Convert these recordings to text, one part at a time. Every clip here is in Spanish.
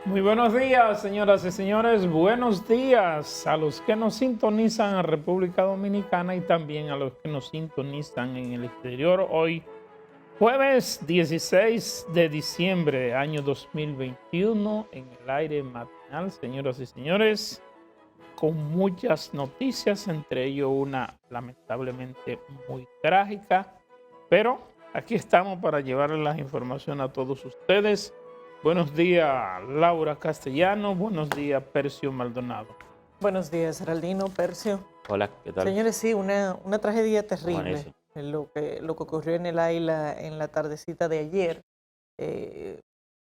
Muy buenos días, señoras y señores. Buenos días a los que nos sintonizan en República Dominicana y también a los que nos sintonizan en el exterior. Hoy, jueves 16 de diciembre, año 2021, en el aire matinal, señoras y señores, con muchas noticias, entre ellos una lamentablemente muy trágica, pero aquí estamos para llevarles las informaciones a todos ustedes. Buenos días, Laura Castellano. Buenos días, Percio Maldonado. Buenos días, Geraldino, Percio. Hola, ¿qué tal? Señores, sí, una tragedia terrible Amanece. lo que ocurrió en el Aila en la tardecita de ayer. Eh,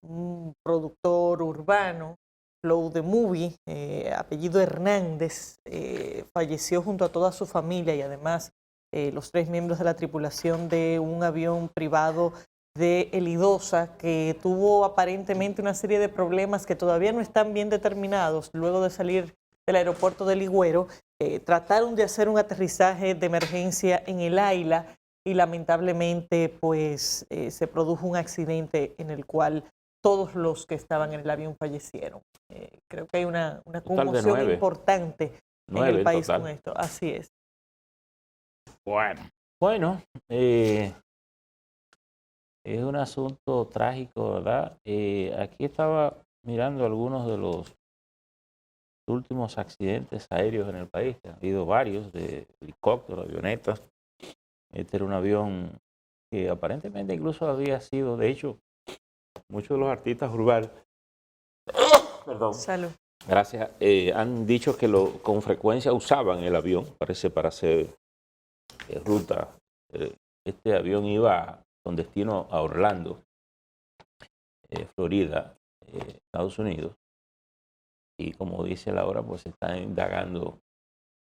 un productor urbano, Flow the Movie, apellido Hernández, falleció junto a toda su familia y además los 3 miembros de la tripulación de un avión privado de Elidosa, que tuvo aparentemente una serie de problemas que todavía no están bien determinados luego de salir del aeropuerto de Ligüero. Trataron de hacer un aterrizaje de emergencia en el Aila y lamentablemente pues se produjo un accidente en el cual todos los que estaban en el avión fallecieron. Creo que hay una conmoción importante en el país con esto. Así es. Bueno, es un asunto trágico, ¿verdad? Aquí estaba mirando algunos de los últimos accidentes aéreos en el país. Ha habido varios de helicópteros, avionetas. Este era un avión que aparentemente incluso había sido, de hecho, muchos de los artistas urbanos, perdón, Salud. Gracias, han dicho que con frecuencia usaban el avión, parece, para hacer ruta. Este avión iba con destino a Orlando, Florida, Estados Unidos. Y como dice Laura, pues están indagando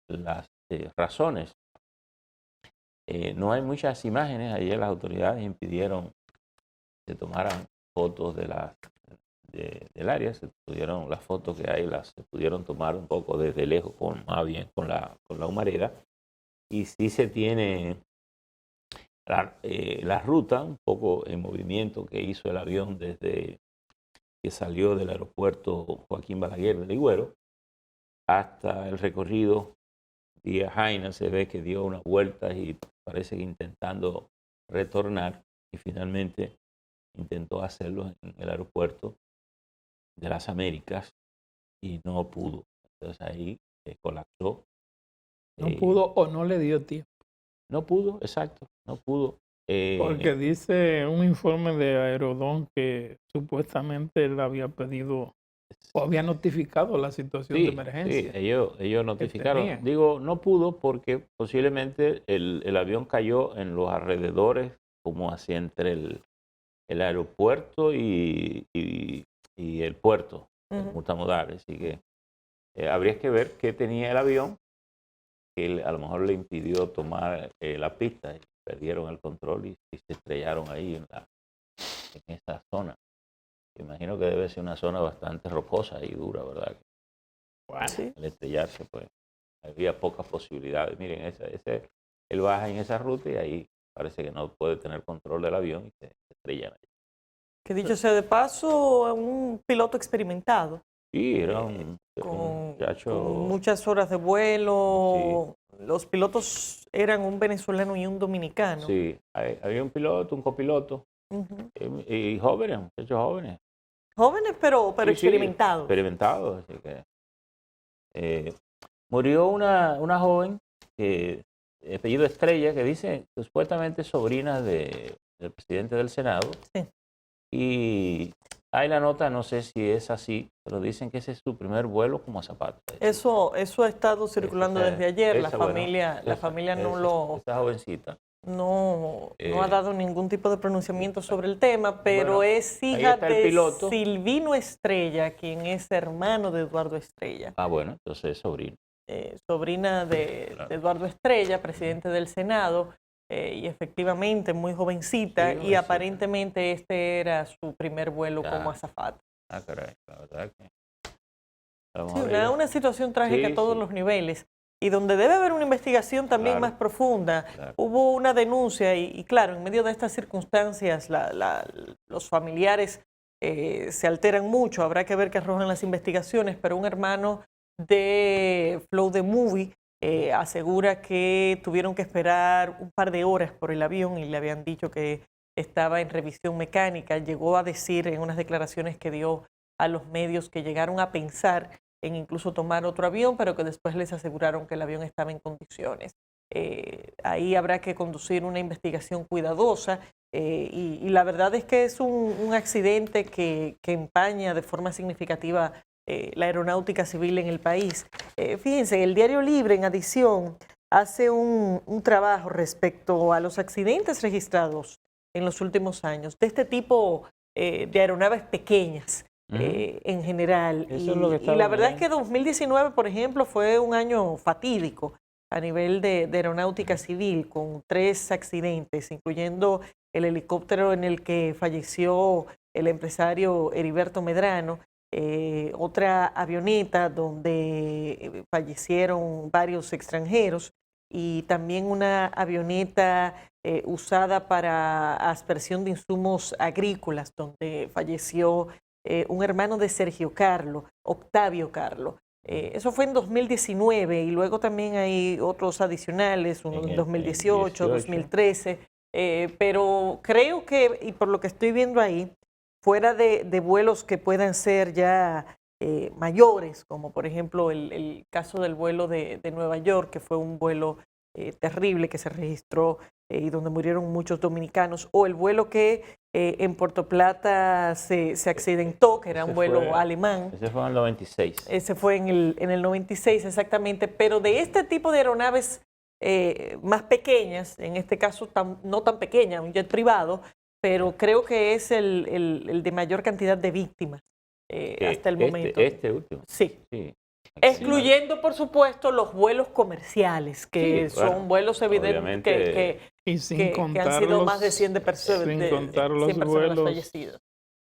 las razones. No hay muchas imágenes. Ayer las autoridades impidieron que se tomaran fotos del área. Las fotos que hay se pudieron tomar un poco desde lejos, más bien con la humareda. Y sí se tiene la ruta, un poco en movimiento que hizo el avión desde que salió del aeropuerto Joaquín Balaguer de Ligüero hasta el recorrido vía Jaina. Se ve que dio una vuelta y parece que intentando retornar, y finalmente intentó hacerlo en el aeropuerto de las Américas y no pudo. Entonces ahí colapsó. No pudo o no le dio tiempo. No pudo, exacto, no pudo. Porque dice un informe de Aerodón que supuestamente él había pedido o había notificado la situación de emergencia. Sí, ellos notificaron. Digo, no pudo porque posiblemente el avión cayó en los alrededores, como así entre el aeropuerto y el puerto, multimodal. Así que habría que ver qué tenía el avión, que a lo mejor le impidió tomar la pista y perdieron el control y se estrellaron ahí en esa zona. Imagino que debe ser una zona bastante rocosa y dura, ¿verdad? Bueno, sí. Al estrellarse, pues, había pocas posibilidades. Miren, él baja en esa ruta y ahí parece que no puede tener control del avión y se estrellan ahí. Que dicho sea de paso, un piloto experimentado. Sí, era un muchacho. Con muchas horas de vuelo. Sí. Los pilotos eran un venezolano y un dominicano. Sí, había un piloto, un copiloto. Y jóvenes, muchachos jóvenes. Jóvenes, pero sí, experimentados. Sí, experimentados. Así que, murió una joven, apellido Estrella, que dice que supuestamente sobrina del presidente del Senado. Sí. Y hay la nota, no sé si es así, pero dicen que ese es su primer vuelo como azafata. Eso ha estado circulando desde ayer. La familia no lo... Esa jovencita. No ha dado ningún tipo de pronunciamiento sobre el tema, pero es hija de Silvino Estrella, quien es hermano de Eduardo Estrella. Ah, bueno, entonces es sobrino. Sobrina de Eduardo Estrella, presidente del Senado, y efectivamente muy jovencita, y aparentemente este era su primer vuelo como azafata. Ah, caray, la verdad que... Sí, una situación trágica a todos los niveles. Y donde debe haber una investigación también más profunda. Hubo una denuncia y claro, en medio de estas circunstancias, los familiares se alteran mucho. Habrá que ver qué arrojan las investigaciones, pero un hermano de Flow the Movie asegura que tuvieron que esperar un par de horas por el avión y le habían dicho que estaba en revisión mecánica. Llegó a decir en unas declaraciones que dio a los medios que llegaron a pensar en incluso tomar otro avión, pero que después les aseguraron que el avión estaba en condiciones. Ahí habrá que conducir una investigación cuidadosa y la verdad es que es un accidente que empaña de forma significativa la aeronáutica civil en el país. Fíjense, el Diario Libre, en adición, hace un trabajo respecto a los accidentes registrados en los últimos años de este tipo de aeronaves pequeñas en general. Y la verdad es que 2019, por ejemplo, fue un año fatídico a nivel de aeronáutica civil, con 3 accidentes, incluyendo el helicóptero en el que falleció el empresario Heriberto Medrano, otra avioneta donde fallecieron varios extranjeros y también una avioneta usada para aspersión de insumos agrícolas, donde falleció un hermano de Sergio Carlo, Octavio Carlo. Eso fue en 2019 y luego también hay otros adicionales, uno en 2018, 2013, pero creo que, y por lo que estoy viendo ahí, fuera de vuelos que puedan ser ya mayores, como por ejemplo el caso del vuelo de Nueva York, que fue un vuelo terrible que se registró y donde murieron muchos dominicanos, o el vuelo que en Puerto Plata se accidentó, que era un vuelo alemán. Ese fue en el 96. Ese fue en el 96, exactamente. Pero de este tipo de aeronaves más pequeñas, en este caso no tan pequeña, un jet privado, pero creo que es el de mayor cantidad de víctimas hasta el momento. Este último. Sí. Excluyendo, por supuesto, los vuelos comerciales, que son vuelos evidentemente que han sido más de 100 personas, sin contar los vuelos fallecidas.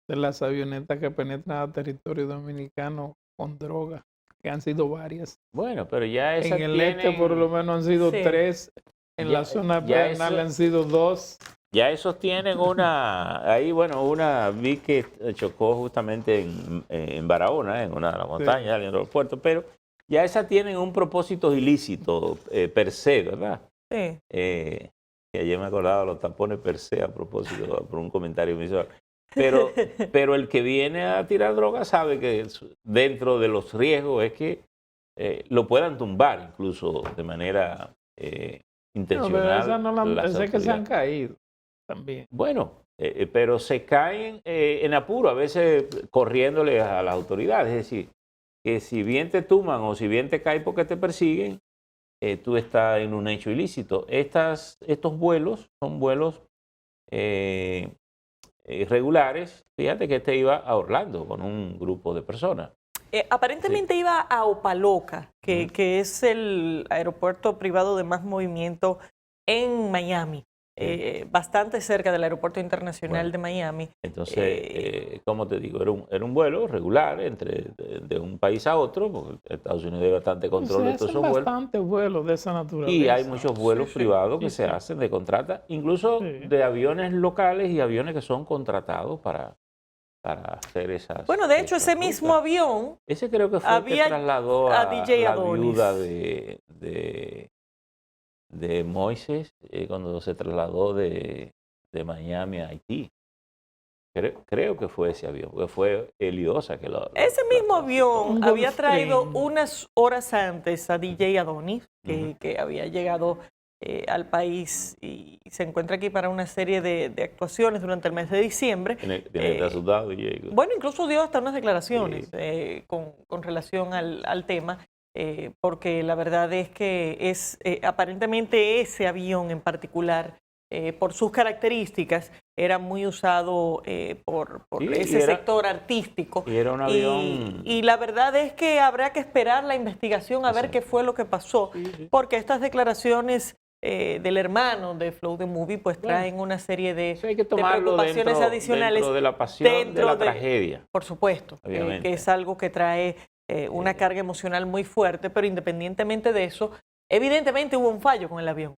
De las avionetas que penetran a territorio dominicano con droga, que han sido varias. Bueno, pero ya esas en el este por lo menos han sido 3, en la zona penal han sido 2. Ya esos tienen vi que chocó justamente en Barahona, en una de las montañas del aeropuerto, pero ya esas tienen un propósito ilícito per se, ¿verdad? Sí. Que ayer me acordaba de los tapones per se a propósito, por un comentario visual. Pero el que viene a tirar droga sabe que dentro de los riesgos es que lo puedan tumbar incluso de manera intencional. No, pero que se han caído. También. Bueno, pero se caen en apuro, a veces corriéndole a las autoridades. Es decir, que si bien te tumban o si bien te caen porque te persiguen, tú estás en un hecho ilícito. Estos vuelos son vuelos regulares. Fíjate que este iba a Orlando con un grupo de personas. Aparentemente iba a Opa-locka, que es el aeropuerto privado de más movimiento en Miami. Bastante cerca del aeropuerto internacional de Miami. Entonces, como te digo, era un vuelo regular de un país a otro, porque Estados Unidos tiene bastante control de todos esos vuelos. Bastantes vuelos de esa naturaleza. Y hay muchos vuelos privados que se hacen de contrata, incluso de aviones locales y aviones que son contratados para hacer esas. Bueno, de hecho, ese mismo avión. Ese creo que fue el que trasladó a DJ la Adonis. viuda de Moisés cuando se trasladó de Miami a Haití. Creo que fue ese avión, porque fue Eliosa que lo... Ese mismo avión había traído unas horas antes a DJ Adonis, que había llegado al país y se encuentra aquí para una serie de actuaciones durante el mes de diciembre. Tiene asustado, Diego. Bueno, incluso dio hasta unas declaraciones con relación al tema. Porque la verdad es que aparentemente ese avión en particular, por sus características, era muy usado por ese sector artístico. Y era un avión... Y la verdad es que habrá que esperar la investigación a ver qué fue lo que pasó, porque estas declaraciones del hermano de Flow the Movie pues traen una serie de preocupaciones adicionales dentro de la pasión, de la tragedia. Por supuesto, que es algo que trae una carga emocional muy fuerte, pero independientemente de eso, evidentemente hubo un fallo con el avión.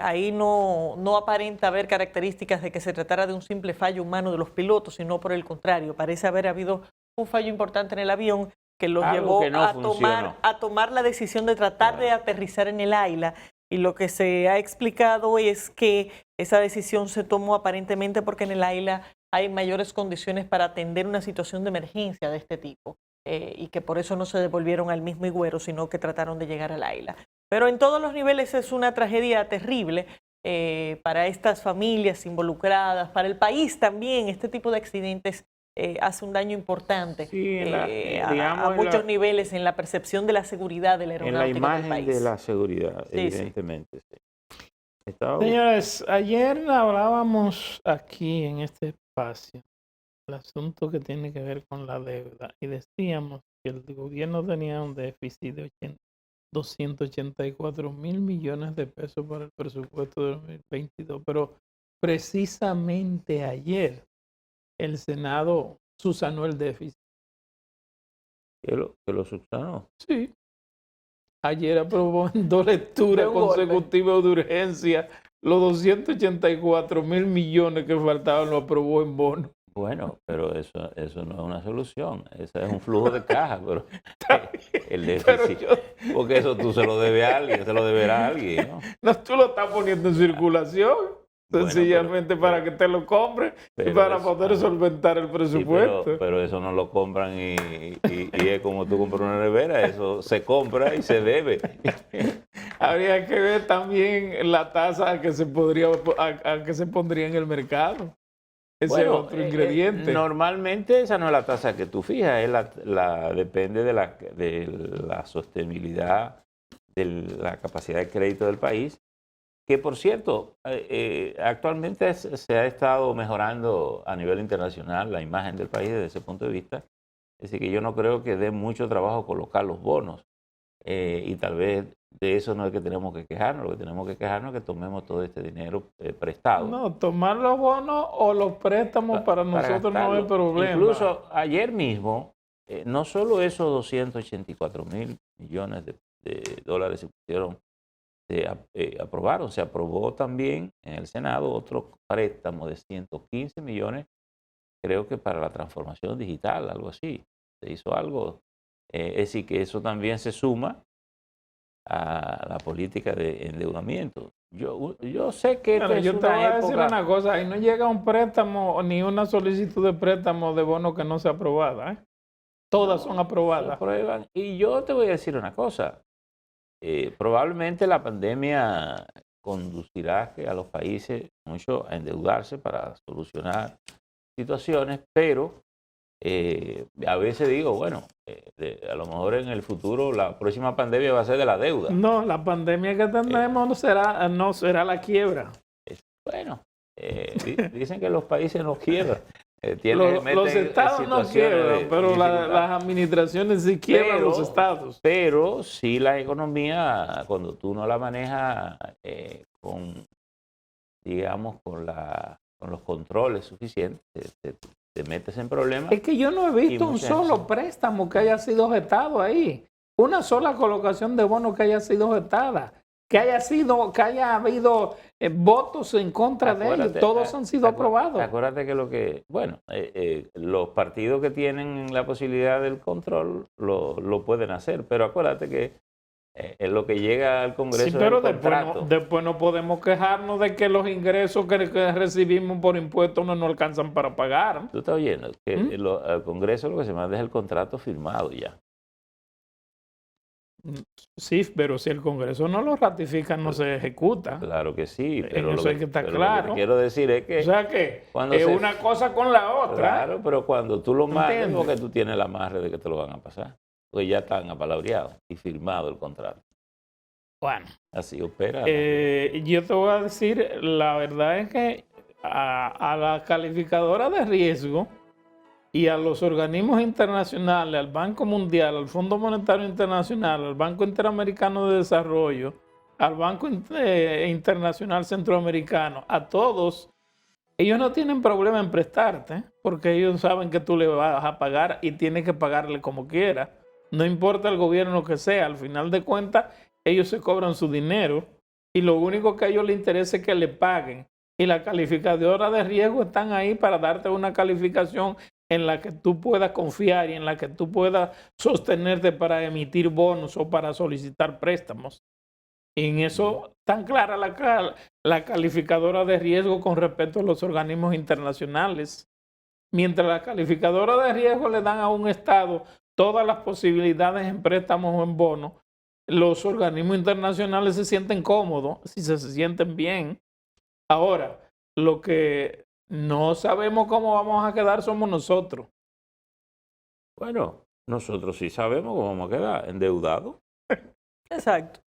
ahí no aparenta haber características de que se tratara de un simple fallo humano de los pilotos, sino por el contrario, parece haber habido un fallo importante en el avión que los llevó a tomar la decisión de tratar de aterrizar en el Aila. Y lo que se ha explicado es que esa decisión se tomó aparentemente porque en el Aila hay mayores condiciones para atender una situación de emergencia de este tipo, y que por eso no se devolvieron al mismo Higüero, sino que trataron de llegar al Aila. Pero en todos los niveles es una tragedia terrible para estas familias involucradas, para el país también. Este tipo de accidentes hace un daño importante a muchos niveles en la percepción de la seguridad de la aeronáutica del país. En la imagen de la seguridad, evidentemente. Sí. Señores, ayer hablábamos aquí en este espacio el asunto que tiene que ver con la deuda y decíamos que el gobierno tenía un déficit de 284 mil millones de pesos para el presupuesto de 2022, pero precisamente ayer el Senado subsanó el déficit. ¿Que lo subsanó? Sí. Ayer aprobó en 2 lecturas consecutivas de urgencia los 284 mil millones que faltaban, lo aprobó en bono. Bueno, pero eso no es una solución, eso es un flujo de caja, pero el déficit, porque eso tú se lo debes a alguien, se lo deberá a alguien, ¿no? No, tú lo estás poniendo en circulación, sencillamente para que te lo compren y para poder solventar el presupuesto. Sí, pero eso no lo compran y es como tú compras una nevera, eso se compra y se debe. Habría que ver también la tasa a que se pondría en el mercado. Ese es otro ingrediente. Normalmente esa no es la tasa que tú fijas, depende de la sostenibilidad de la capacidad de crédito del país, que por cierto, actualmente se ha estado mejorando a nivel internacional la imagen del país desde ese punto de vista. Es decir, que yo no creo que dé mucho trabajo colocar los bonos, y tal vez de eso no es que tenemos que quejarnos, lo que tenemos que quejarnos es que tomemos todo este dinero prestado. No, tomar los bonos o los préstamos para nosotros no hay problema. Incluso ayer mismo, no solo esos 284 mil millones de dólares se aprobaron, se aprobó también en el Senado otro préstamo de 115 millones, creo que para la transformación digital, algo así. Se hizo algo, es decir, que eso también se suma a la política de endeudamiento. Yo sé que yo te voy a decir una cosa, ahí no llega un préstamo ni una solicitud de préstamo de bono que no sea aprobada, ¿eh? Todas son aprobadas. Aprueban. Y yo te voy a decir una cosa, probablemente la pandemia conducirá a los países mucho a endeudarse para solucionar situaciones, pero a veces digo, bueno, a lo mejor en el futuro la próxima pandemia va a ser de la deuda. No, la pandemia que tendremos no será la quiebra. Bueno, dicen que los países no quiebran. Los estados no quiebran, pero las administraciones sí quiebran los estados. Pero sí la economía, cuando tú no la manejas con los controles suficientes, te metes en problemas. Es que yo no he visto un solo préstamo que haya sido objetado ahí. Una sola colocación de bonos que haya sido objetada. Que haya habido votos en contra de ellos. Todos han sido aprobados. Acuérdate que los partidos que tienen la posibilidad del control lo pueden hacer. Pero acuérdate que en lo que llega al Congreso. Sí, pero después no podemos quejarnos de que los ingresos que recibimos por impuestos no nos alcanzan para pagar. Tú estás oyendo que al Congreso lo que se manda es el contrato firmado ya. Sí, pero si el Congreso no lo ratifica, no se ejecuta. Claro que sí, pero eso hay que estar claro. Lo que quiero decir es que... O sea que es una cosa con la otra. Claro, pero cuando tú lo mandas, porque tú tienes el amarre de que te lo van a pasar. Porque ya están apalabreados y firmado el contrato. Bueno. Así opera. Yo te voy a decir, la verdad es que a la calificadora de riesgo y a los organismos internacionales, al Banco Mundial, al Fondo Monetario Internacional, al Banco Interamericano de Desarrollo, al Banco Internacional Centroamericano, a todos, ellos no tienen problema en prestarte, porque ellos saben que tú le vas a pagar y tienes que pagarle como quiera. No importa el gobierno que sea, al final de cuentas, ellos se cobran su dinero y lo único que a ellos les interesa es que le paguen. Y las calificadoras de riesgo están ahí para darte una calificación en la que tú puedas confiar y en la que tú puedas sostenerte para emitir bonos o para solicitar préstamos. Y en eso tan clara la calificadora de riesgo con respecto a los organismos internacionales. Mientras la calificadora de riesgo le dan a un Estado todas las posibilidades en préstamos o en bonos, los organismos internacionales se sienten cómodos, si se sienten bien. Ahora, lo que no sabemos cómo vamos a quedar somos nosotros. Bueno, nosotros sí sabemos cómo vamos a quedar, endeudados. Exacto.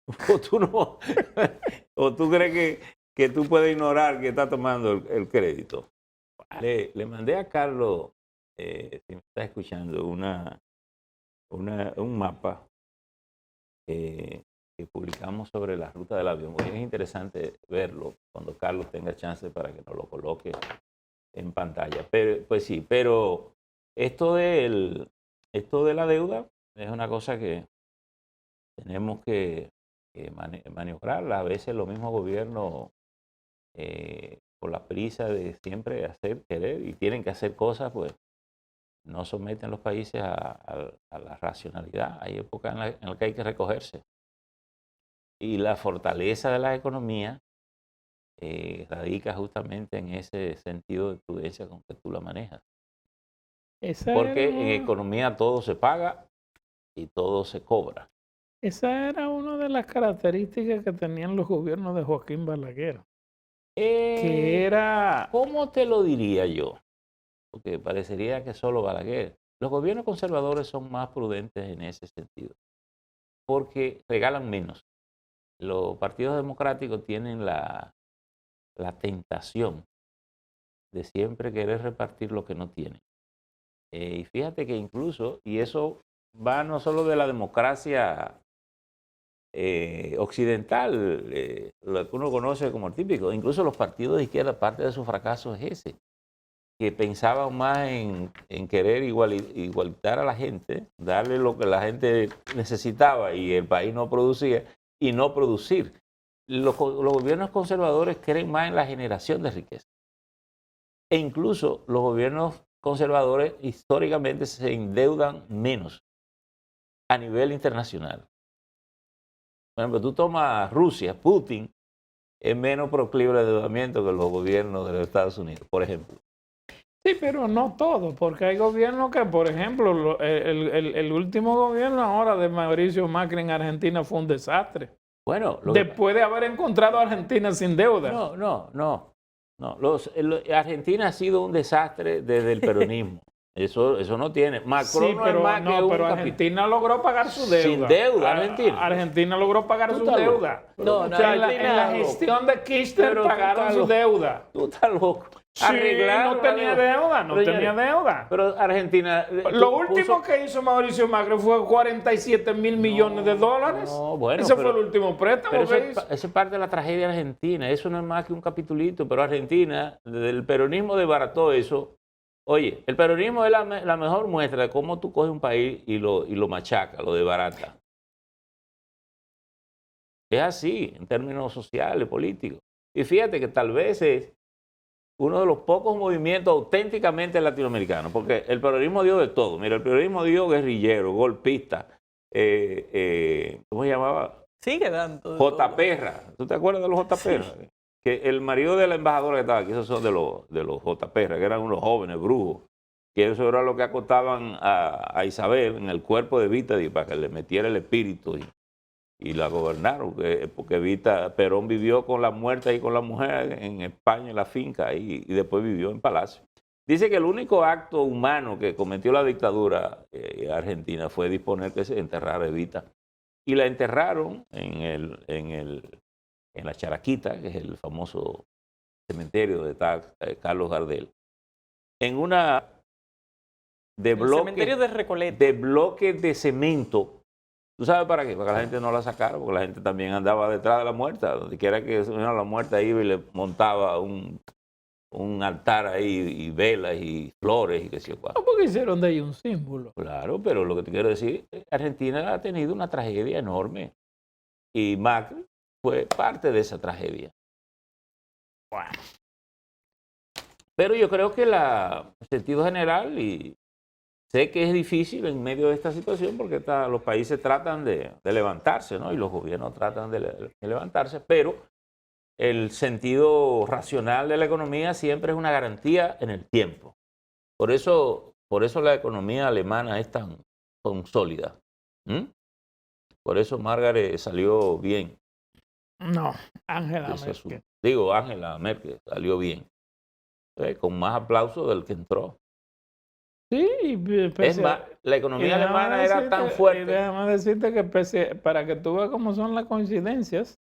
¿O tú crees que tú puedes ignorar que está tomando el crédito? Le mandé a Carlos, si me está escuchando, un mapa que publicamos sobre la ruta del avión. Es interesante verlo cuando Carlos tenga chance para que nos lo coloque en pantalla. Pero, pues sí, pero esto de la deuda es una cosa que tenemos que maniobrarla. A veces los mismos gobiernos, por la prisa de siempre querer y tienen que hacer cosas, pues no someten los países a la racionalidad. Hay épocas en las que hay que recogerse. Y la fortaleza de la economía radica justamente en ese sentido de prudencia con que tú la manejas. Porque en economía todo se paga y todo se cobra. Esa era una de las características que tenían los gobiernos de Joaquín Balaguer. Que era... ¿Cómo te lo diría yo? Porque parecería que solo Balaguer. Los gobiernos conservadores son más prudentes en ese sentido, porque regalan menos. Los partidos democráticos tienen la tentación de siempre querer repartir lo que no tienen. Y fíjate que incluso, y eso va no solo de la democracia occidental, lo que uno conoce como el típico, incluso los partidos de izquierda, parte de su fracaso es ese, que pensaban más en querer igualitar a la gente, darle lo que la gente necesitaba y el país no producía, y no producir. Los gobiernos conservadores creen más en la generación de riqueza. E incluso los gobiernos conservadores históricamente se endeudan menos a nivel internacional. Por ejemplo, tú tomas Rusia, Putin es menos proclive al endeudamiento que los gobiernos de los Estados Unidos, por ejemplo. Sí, pero no todo, porque hay gobiernos que, por ejemplo, el último gobierno ahora de Mauricio Macri en Argentina fue un desastre. Bueno, después de haber encontrado a Argentina sin deuda. No. Argentina ha sido un desastre desde el peronismo. Eso no tiene. Macron sí, pero, no es más que pero Argentina logró pagar su deuda. Sin deuda, Argentina. Argentina logró pagar su deuda. No, o sea, en la gestión de Kirchner pagaron su deuda. Tú estás loco. Sí, no tenía deuda. Pero Argentina... Lo último que hizo Mauricio Macri fue 47 mil millones de dólares. No, bueno, ese fue el último préstamo que hizo. Eso es parte de la tragedia argentina. Eso no es más que un capitulito. Pero Argentina, desde el peronismo desbarató eso. Oye, el peronismo es la mejor muestra de cómo tú coges un país y lo machacas, lo desbaratas. Es así, en términos sociales, políticos. Y fíjate que tal vez es uno de los pocos movimientos auténticamente latinoamericanos, porque el peronismo dio de todo. Mira, el peronismo dio guerrillero, golpista, ¿cómo se llamaba? Sigue dando. J-Perra. ¿Tú te acuerdas de los J-Perra? Sí. Que el marido de la embajadora que estaba aquí, esos son de los J-Perra, que eran unos jóvenes brujos, que eso era lo que acotaban a Isabel en el cuerpo de Evita para que le metiera el espíritu y la gobernaron, porque Perón vivió con la muerta y con la mujer en España, en la finca, y después vivió en Palacio. Dice que el único acto humano que cometió la dictadura argentina fue disponer que se enterrara Evita. Y la enterraron en la Charaquita, que es el famoso cementerio de Carlos Gardel, en una cementerio de Recoleta. De bloques de cemento. ¿Tú sabes para qué? Para que la gente no la sacara, porque la gente también andaba detrás de la muerta. Donde quiera que la muerta iba y le montaba un altar ahí, y velas y flores y qué sé yo cuál. Porque hicieron de ahí un símbolo. Claro, pero lo que te quiero decir, Argentina ha tenido una tragedia enorme. Y Macri fue parte de esa tragedia. Bueno. Pero yo creo que en sentido general, y sé que es difícil en medio de esta situación porque los países tratan de levantarse, ¿no? Y los gobiernos tratan de levantarse, pero el sentido racional de la economía siempre es una garantía en el tiempo. Por eso la economía alemana es tan sólida. Por eso Margaret salió bien. No, Angela Merkel. Angela Merkel salió bien. Con más aplauso del que entró. Sí, es más, la economía alemana era tan fuerte. Déjame decirte que para que tú veas cómo son las coincidencias,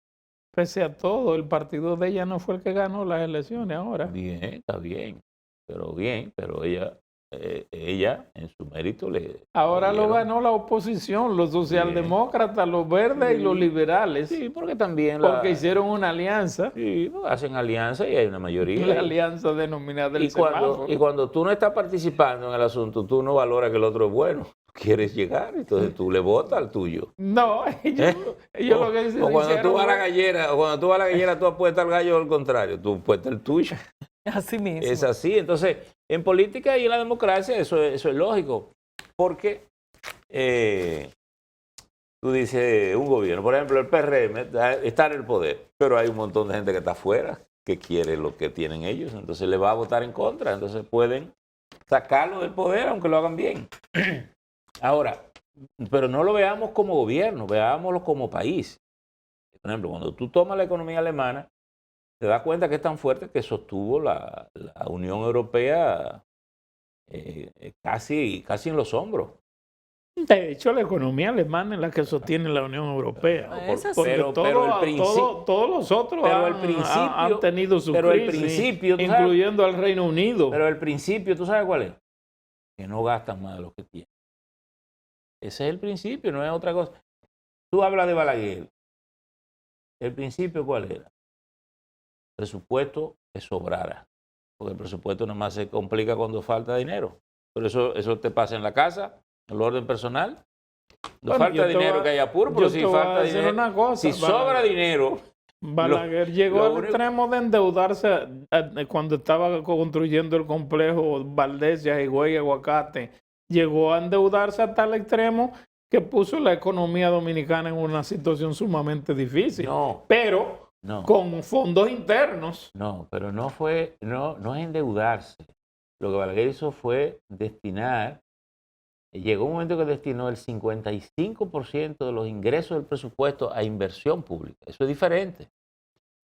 pese a todo, el partido de ella no fue el que ganó las elecciones ahora. Bien, está bien, pero ella en su mérito ahora lo ganó la oposición, los socialdemócratas, los verdes y los liberales. Sí, porque también porque hicieron una alianza. Sí, hacen alianza y hay una mayoría. La alianza denominada del semáforo. Y cuando tú no estás participando en el asunto, tú no valoras que el otro es bueno. Quieres llegar, entonces tú le votas al tuyo. No, ellos lo que dicen. O cuando tú vas a la gallera, tú apuestas al gallo, al contrario, tú apuestas el tuyo. Así mismo. Es así. Entonces, en política y en la democracia eso es lógico. Porque tú dices, un gobierno, por ejemplo, el PRM está en el poder, pero hay un montón de gente que está afuera, que quiere lo que tienen ellos, entonces le va a votar en contra, entonces pueden sacarlo del poder aunque lo hagan bien. Ahora, pero no lo veamos como gobierno, veámoslo como país. Por ejemplo, cuando tú tomas la economía alemana, te das cuenta que es tan fuerte que sostuvo la Unión Europea casi en los hombros. De hecho, la economía alemana es la que sostiene la Unión Europea. Pero todos los otros han tenido su crisis, incluyendo al Reino Unido. Pero el principio, ¿tú sabes cuál es? Que no gastan más de lo que tienen. Ese es el principio, no es otra cosa. Tú hablas de Balaguer. ¿El principio cuál era? Presupuesto que sobrara. Porque el presupuesto nada más se complica cuando falta dinero. Pero eso te pasa en la casa, en el orden personal. No falta dinero que hay apuro, pero si falta dinero. Si sobra dinero. Balaguer llegó al extremo de endeudarse cuando estaba construyendo el complejo Valdés, Higüey y Aguacate. Llegó a endeudarse hasta el extremo que puso la economía dominicana en una situación sumamente difícil. Pero con fondos internos. No, pero no es endeudarse. Lo que Balaguer hizo fue destinar, llegó un momento que destinó el 55% de los ingresos del presupuesto a inversión pública. Eso es diferente.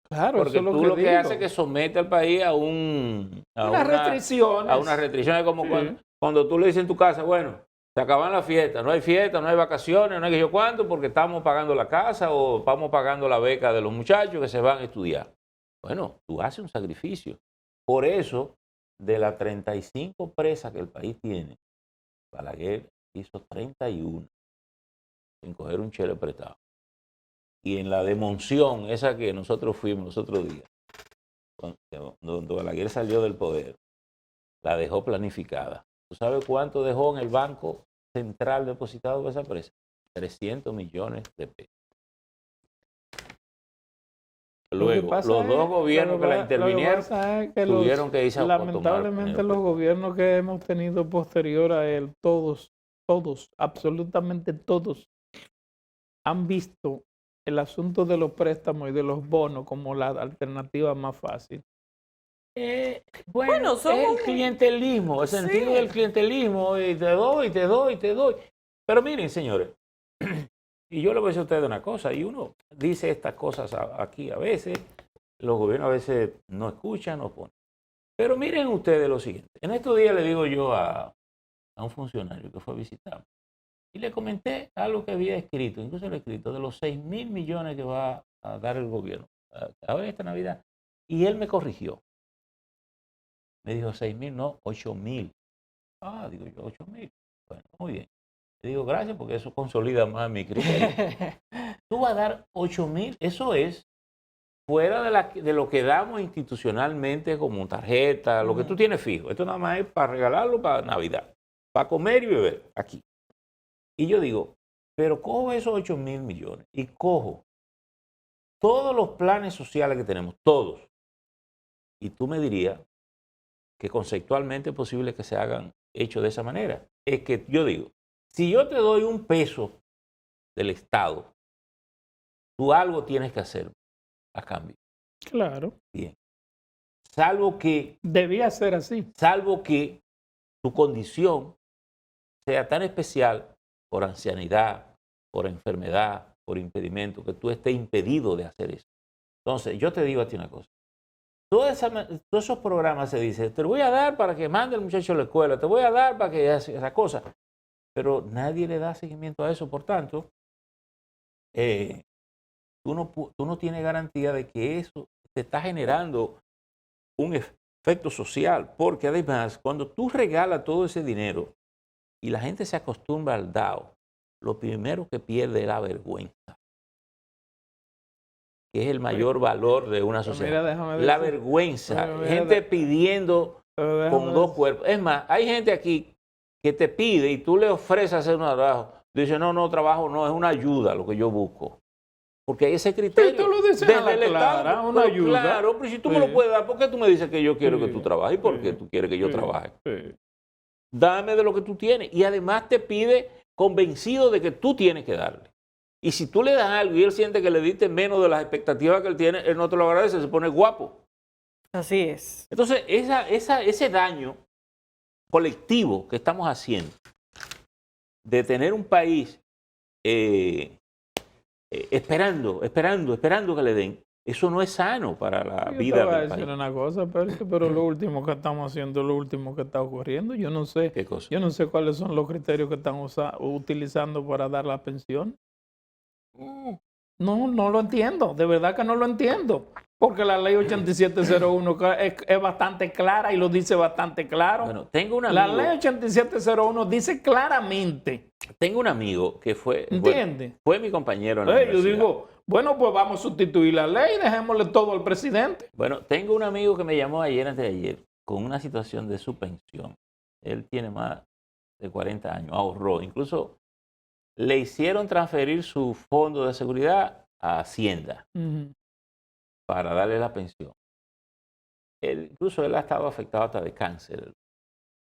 Claro, porque eso es tú lo que haces es que somete al país a unas restricciones. A unas restricciones como cuando tú le dices en tu casa, bueno, se acaban las fiestas, no hay vacaciones, no hay que yo cuánto, porque estamos pagando la casa o estamos pagando la beca de los muchachos que se van a estudiar. Bueno, tú haces un sacrificio. Por eso, de las 35 presas que el país tiene, Balaguer hizo 31 sin coger un chele prestado. Y en la de Monción, esa que nosotros fuimos los otros días, cuando Balaguer salió del poder, la dejó planificada. ¿Tú sabes cuánto dejó en el Banco Central depositado de esa presa? 300 millones de pesos. Luego, los dos gobiernos que la intervinieron tuvieron que irse a lamentablemente los gobiernos que hemos tenido posterior a él, todos, absolutamente todos, han visto el asunto de los préstamos y de los bonos como la alternativa más fácil. Bueno, es el clientelismo, el sentido del clientelismo, y te doy. Pero miren, señores, y yo le voy a decir a ustedes una cosa, y uno dice estas cosas aquí a veces, los gobiernos a veces no escuchan, no ponen. Pero miren ustedes lo siguiente. En estos días le digo yo a un funcionario que fue a visitarme, y le comenté algo que había escrito, incluso lo he escrito, de los 6.000 millones que va a dar el gobierno ahora esta Navidad. Y él me corrigió. Me dijo 6.000, no, 8.000. Digo yo, 8.000. Bueno, muy bien. Le digo, gracias, porque eso consolida más mi criterio. Tú vas a dar 8.000, eso es fuera de lo que damos institucionalmente como tarjeta, lo que tú tienes fijo. Esto nada más es para regalarlo para Navidad, para comer y beber aquí. Y yo digo, pero cojo esos 8.000 millones y cojo todos los planes sociales que tenemos, todos. Y tú me dirías que conceptualmente es posible que se hagan hechos de esa manera. Es que yo digo, si yo te doy un peso del Estado, tú algo tienes que hacer a cambio. Claro. Bien. Salvo que... Debía ser así. Salvo que tu condición sea tan especial por ancianidad, por enfermedad, por impedimento, que tú estés impedido de hacer eso. Entonces, yo te digo a ti una cosa. Todos esos programas se dice, te lo voy a dar para que mande el muchacho a la escuela, te voy a dar para que haga esa cosa. Pero nadie le da seguimiento a eso. Por tanto, tú no tienes garantía de que eso te está generando un efecto social. Porque además, cuando tú regalas todo ese dinero y la gente se acostumbra al DAO, lo primero que pierde es la vergüenza, que es el mayor valor de una sociedad. Mira, la vergüenza, gente pidiendo con dos cuerpos. Es más, hay gente aquí que te pide y tú le ofreces hacer un trabajo. Dice, no, trabajo no, es una ayuda lo que yo busco. Porque hay ese criterio. Pero tú lo dices desde el Estado, una ayuda. Claro, pero si tú me lo puedes dar, ¿por qué tú me dices que yo quiero que tú trabajes? ¿Y por qué tú quieres que yo trabaje? Dame de lo que tú tienes. Y además te pide convencido de que tú tienes que darle. Y si tú le das algo y él siente que le diste menos de las expectativas que él tiene, él no te lo agradece, se pone guapo. Así es. Entonces, ese daño colectivo que estamos haciendo de tener un país esperando que le den, eso no es sano para la vida del país. Yo te voy a decir una cosa, pero lo último que estamos haciendo, lo último que está ocurriendo, yo no sé. ¿Qué cosa? Yo no sé cuáles son los criterios que están utilizando para dar la pensión. No lo entiendo, de verdad que no lo entiendo. Porque la ley 8701 es bastante clara y lo dice bastante claro. Bueno, tengo un amigo. La ley 8701 dice claramente. Tengo un amigo que fue. ¿Entiendes? Fue mi compañero en la universidad. Yo digo, bueno, pues vamos a sustituir la ley, dejémosle todo al presidente. Bueno, tengo un amigo que me llamó antes de ayer con una situación de su pensión. Él tiene más de 40 años, ahorró. Incluso le hicieron transferir su fondo de seguridad a Hacienda para darle la pensión. Incluso él ha estado afectado hasta de cáncer.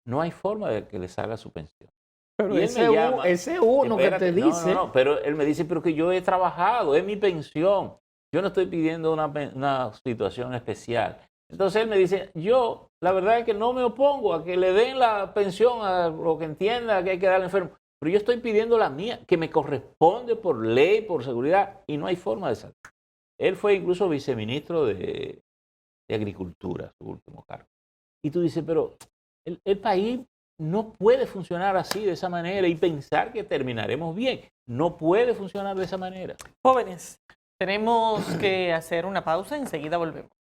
No hay forma de que le salga su pensión. Pero ese uno que te dice... No, pero él me dice, pero que yo he trabajado, es mi pensión. Yo no estoy pidiendo una situación especial. Entonces él me dice, yo la verdad es que no me opongo a que le den la pensión a lo que entienda que hay que darle al enfermo. Pero yo estoy pidiendo la mía, que me corresponde por ley, por seguridad, y no hay forma de salir. Él fue incluso viceministro de Agricultura, su último cargo. Y tú dices, pero el país no puede funcionar así, de esa manera, y pensar que terminaremos bien. No puede funcionar de esa manera. Jóvenes, tenemos que hacer una pausa, enseguida volvemos.